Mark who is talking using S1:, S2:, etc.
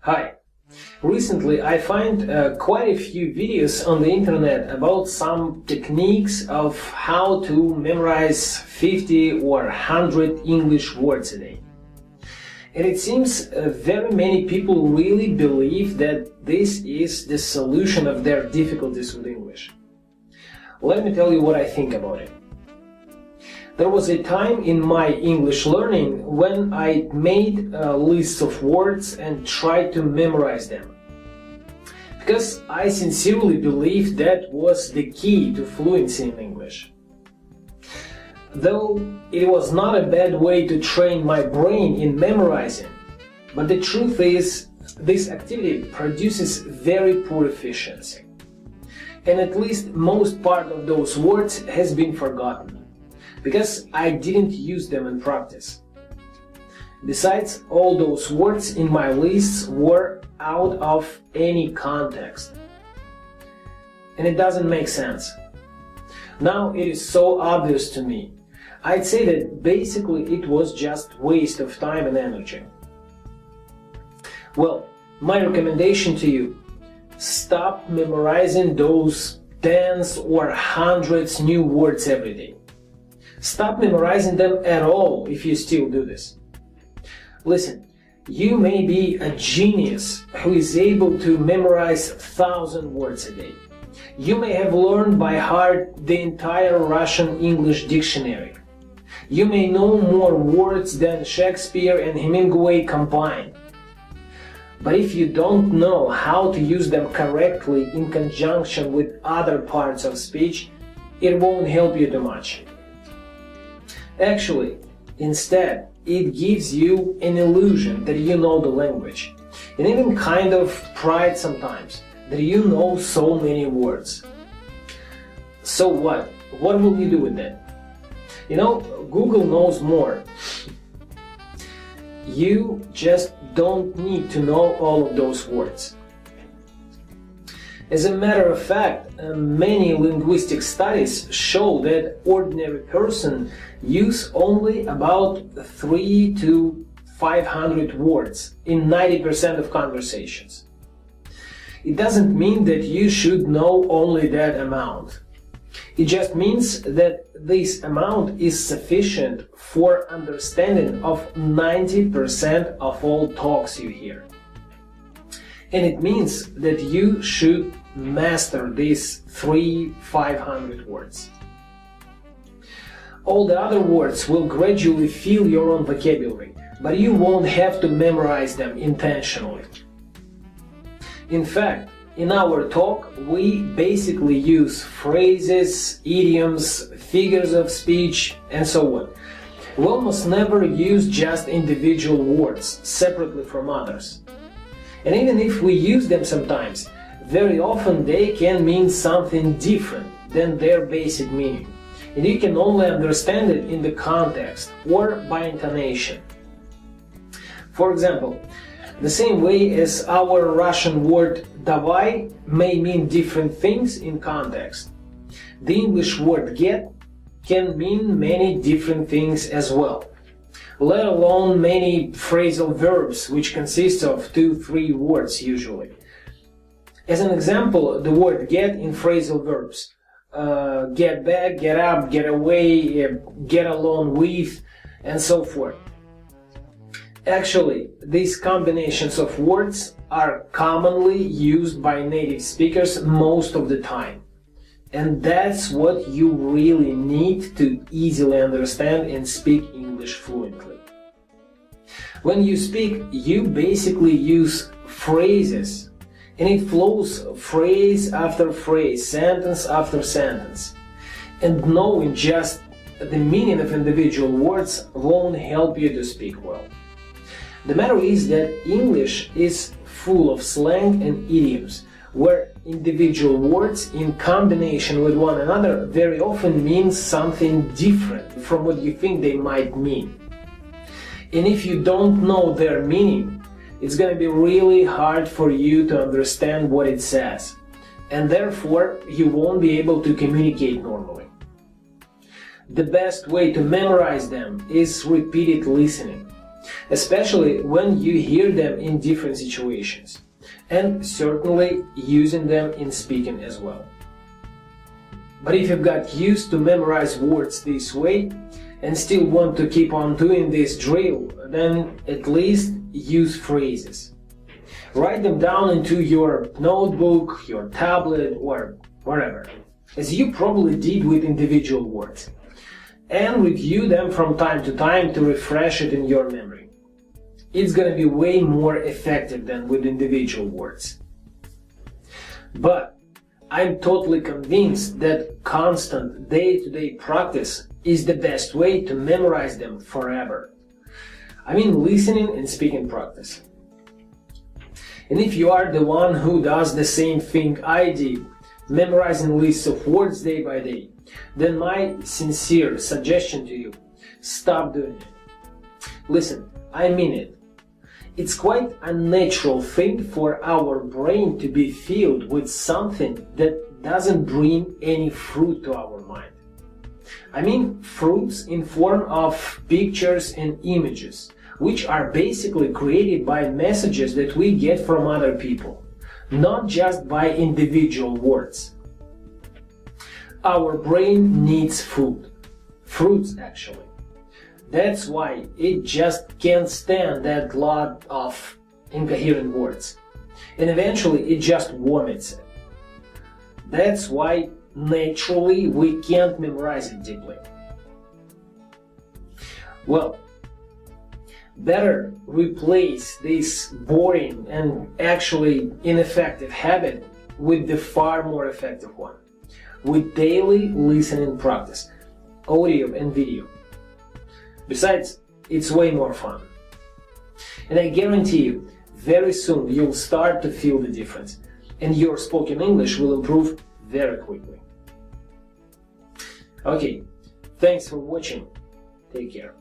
S1: Hi. Recently I find quite a few videos on the internet about some techniques of how to memorize 50 or 100 English words a day. And it seems very many people really believe that this is the solution of their difficulties with English. Let me tell you what I think about it. There was a time in my English learning when I made lists of words and tried to memorize them. Because I sincerely believed that was the key to fluency in English. Though it was not a bad way to train my brain in memorizing, but the truth is this activity produces very poor efficiency. And at least most part of those words has been forgotten, because I didn't use them in practice. Besides, all those words in my lists were out of any context. And it doesn't make sense. Now it is so obvious to me. I'd say that basically it was just waste of time and energy. Well, my recommendation to you: stop memorizing those tens or hundreds new words every day. Stop memorizing them at all if you still do this. Listen, you may be a genius who is able to memorize 1,000 words a day. You may have learned by heart the entire Russian-English dictionary. You may know more words than Shakespeare and Hemingway combined. But if you don't know how to use them correctly in conjunction with other parts of speech, it won't help you too much. Actually, instead, it gives you an illusion that you know the language, and even kind of pride sometimes that you know so many words. So what? What will you do with that? You know, Google knows more. You just don't need to know all of those words. As a matter of fact, many linguistic studies show that ordinary person use only about 300 to 500 words in 90% of conversations. It doesn't mean that you should know only that amount. It just means that this amount is sufficient for understanding of 90% of all talks you hear. And it means that you should master these 300-500 words. All the other words will gradually fill your own vocabulary, but you won't have to memorize them intentionally. In fact, in our talk, we basically use phrases, idioms, figures of speech, and so on. We almost never use just individual words separately from others. And even if we use them sometimes, very often they can mean something different than their basic meaning. And you can only understand it in the context or by intonation. For example, the same way as our Russian word "давай" may mean different things in context, the English word "get" can mean many different things as well, let alone many phrasal verbs which consist of 2-3 words usually. As an example, the word "get" in phrasal verbs: get back, get up, get away, get along with, and so forth. Actually, these combinations of words are commonly used by native speakers most of the time. And that's what you really need to easily understand and speak English fluently. When you speak, you basically use phrases, and it flows phrase after phrase, sentence after sentence. And knowing just the meaning of individual words won't help you to speak well. The matter is that English is full of slang and idioms, where individual words in combination with one another very often mean something different from what you think they might mean. And if you don't know their meaning, it's going to be really hard for you to understand what it says, and therefore you won't be able to communicate normally. The best way to memorize them is repeated listening. especially when you hear them in different situations, and certainly using them in speaking as well. But if you've got used to memorize words this way and still want to keep on doing this drill, then at least use phrases. Write them down into your notebook, your tablet, or wherever, as you probably did with individual words, and review them from time to time to refresh it in your memory. It's gonna be way more effective than with individual words. But I'm totally convinced that constant day-to-day practice is the best way to memorize them forever. I mean listening and speaking practice. And if you are the one who does the same thing I did, memorizing lists of words day by day, then my sincere suggestion to you, stop doing it. Listen, I mean it. It's quite a natural thing for our brain to be filled with something that doesn't bring any fruit to our mind. I mean fruits in form of pictures and images, which are basically created by messages that we get from other people, not just by individual words. Our brain needs food, fruits actually. That's why it just can't stand that lot of incoherent words, and eventually it just vomits it. That's why naturally we can't memorize it deeply. Well, better replace this boring and actually ineffective habit with the far more effective one, with daily listening practice, audio and video. Besides, it's way more fun. And I guarantee you, very soon you'll start to feel the difference, and your spoken English will improve very quickly. Okay, thanks for watching. Take care.